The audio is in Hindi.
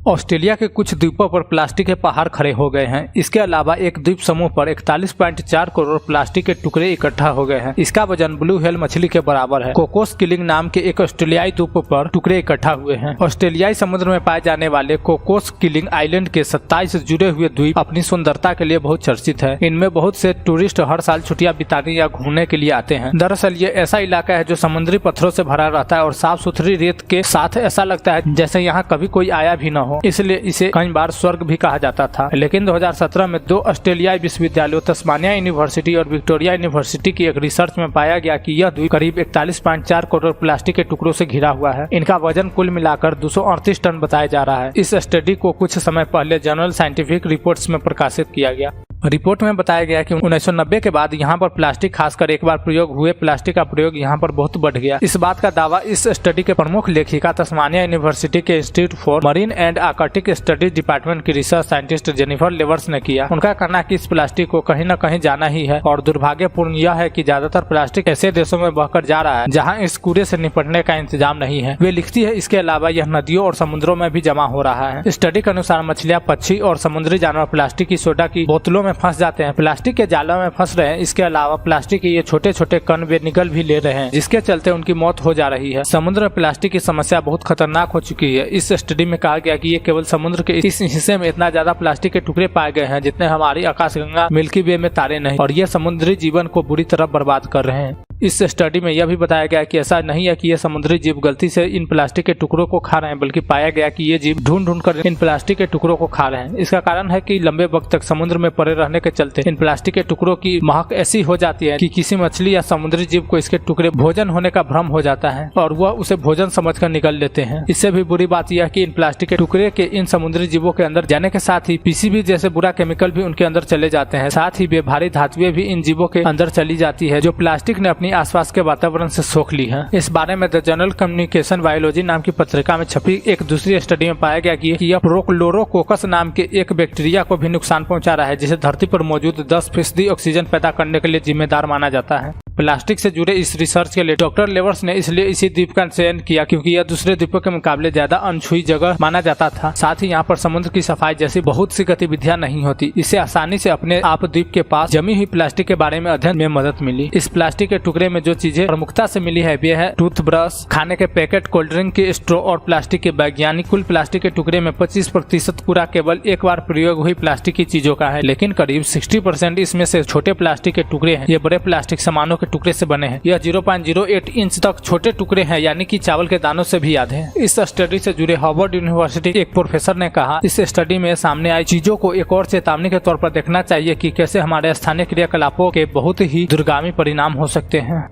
ऑस्ट्रेलिया के कुछ द्वीपों पर प्लास्टिक के पहाड़ खड़े हो गए हैं। इसके अलावा एक द्वीप समूह पर 41.4 करोड़ प्लास्टिक के टुकड़े इकट्ठा हो गए हैं। इसका वजन ब्लू व्हेल मछली के बराबर है। कोकोस किलिंग नाम के एक ऑस्ट्रेलियाई द्वीप पर टुकड़े इकट्ठा हुए हैं। ऑस्ट्रेलियाई समुद्र में पाए जाने वाले कोकोस किलिंग आइलैंड के 27 जुड़े हुए द्वीप अपनी सुंदरता के लिए बहुत चर्चित है। इनमें बहुत से टूरिस्ट हर साल छुट्टियां बिताने या घूमने के लिए आते हैं। दरअसल ये ऐसा इलाका है जो समुद्री पत्थरों से भरा रहता है और साफ सुथरी रेत के साथ ऐसा लगता है जैसे यहाँ कभी कोई आया भी न हो। इसलिए इसे कई बार स्वर्ग भी कहा जाता था। लेकिन 2017 में 2 ऑस्ट्रेलियाई विश्वविद्यालयों तस्मानिया यूनिवर्सिटी और विक्टोरिया यूनिवर्सिटी की एक रिसर्च में पाया गया कि यह द्वीप करीब 41.4 करोड़ प्लास्टिक के टुकड़ों से घिरा हुआ है। इनका वजन कुल मिलाकर 238 टन बताया जा रहा है। इस स्टडी को कुछ समय पहले जर्नल साइंटिफिक रिपोर्ट्स में प्रकाशित किया गया। रिपोर्ट में बताया गया कि 1990 के बाद यहाँ पर प्लास्टिक, खासकर एक बार प्रयोग हुए प्लास्टिक का प्रयोग यहाँ पर बहुत बढ़ गया। इस बात का दावा इस स्टडी के प्रमुख लेखिका तस्मानिया यूनिवर्सिटी के institute for marine and Arctic studies department की रिसर्च साइंटिस्ट जेनिफर लेवर्स ने किया। उनका कहना है कि इस प्लास्टिक को कहीं न कहीं जाना ही है और दुर्भाग्यपूर्ण यह है कि ज्यादातर प्लास्टिक ऐसे देशों में बहकर जा रहा है जहाँ इस कूड़े से निपटने का इंतजाम नहीं है। वे लिखती है, इसके अलावा यह नदियों और समुद्रों में भी जमा हो रहा है। स्टडी के अनुसार मछलियाँ, पक्षी और समुद्री जानवर प्लास्टिक की सोडा की बोतलों में फंस जाते हैं, प्लास्टिक के जालों में फंस रहे हैं। इसके अलावा प्लास्टिक के ये छोटे छोटे कण वे निगल भी ले रहे हैं, जिसके चलते उनकी मौत हो जा रही है। समुद्र में प्लास्टिक की समस्या बहुत खतरनाक हो चुकी है। इस स्टडी में कहा गया कि ये केवल समुद्र के इस हिस्से में इतना ज्यादा प्लास्टिक के टुकड़े पाए गए हैं जितने हमारी आकाशगंगा मिल्की वे में तारे नहीं, और ये समुद्री जीवन को बुरी तरह बर्बाद कर रहे हैं। इस स्टडी में यह भी बताया गया कि ऐसा नहीं है कि ये समुद्री जीव गलती से इन प्लास्टिक के टुकड़ों को खा रहे हैं, बल्कि पाया गया कि ये जीव ढूंढ कर इन प्लास्टिक के टुकड़ों को खा रहे हैं। इसका कारण है कि लंबे वक्त तक समुद्र में पड़े रहने के चलते इन प्लास्टिक के टुकड़ों की महक ऐसी हो जाती है कि किसी मछली या समुद्री जीव को इसके टुकड़े भोजन होने का भ्रम हो जाता है और वह उसे भोजन समझकर निगल लेते हैं। इससे भी बुरी बात यह कि इन प्लास्टिक के टुकड़े के इन समुद्री जीवों के अंदर जाने के साथ ही पीसीबी जैसे बुरा केमिकल भी उनके अंदर चले जाते हैं। साथ ही भारी धातुएं भी इन जीवों के अंदर चली जाती है जो प्लास्टिक ने अपनी आसपास के वातावरण से सोख ली है। इस बारे में द जर्नल कम्युनिकेशन बायोलॉजी नाम की पत्रिका में छपी एक दूसरी स्टडी में पाया गया कि यह प्रोक्लोरोकोकस नाम के एक बैक्टीरिया को भी नुकसान पहुंचा रहा है, जिसे धरती पर मौजूद 10% ऑक्सीजन पैदा करने के लिए जिम्मेदार माना जाता है। प्लास्टिक से जुड़े इस रिसर्च के लिए डॉक्टर लेवर्स ने इसलिए इसी द्वीप का चयन किया क्योंकि यह दूसरे द्वीपों के मुकाबले ज्यादा अनछुई जगह माना जाता था। साथ ही यहाँ पर समुद्र की सफाई जैसी बहुत सी गतिविधियां नहीं होती। इसे आसानी से अपने आप द्वीप के पास जमी हुई प्लास्टिक के बारे में अध्ययन में मदद मिली। इस प्लास्टिक के टुकड़े में जो चीजें प्रमुखता से मिली है वे है टूथब्रश, खाने के पैकेट, कोल्ड ड्रिंक के स्ट्रॉ और प्लास्टिक के बैग। यानी कुल प्लास्टिक के टुकड़े में 25% पूरा केवल एक बार प्रयोग हुई प्लास्टिक की चीजों का है, लेकिन करीब 60% इसमें से छोटे प्लास्टिक के टुकड़े हैं। ये बड़े प्लास्टिक सामानों के टुकड़े से बने हैं। यह 0.08 इंच तक छोटे टुकड़े हैं, यानी कि चावल के दानों से भी याद है। इस स्टडी से जुड़े हार्वर्ड यूनिवर्सिटी के एक प्रोफेसर ने कहा, इस स्टडी में सामने आई चीजों को एक और चेतावनी के तौर पर देखना चाहिए कि कैसे हमारे स्थानीय क्रियाकलापों के बहुत ही दूरगामी परिणाम हो सकते हैं।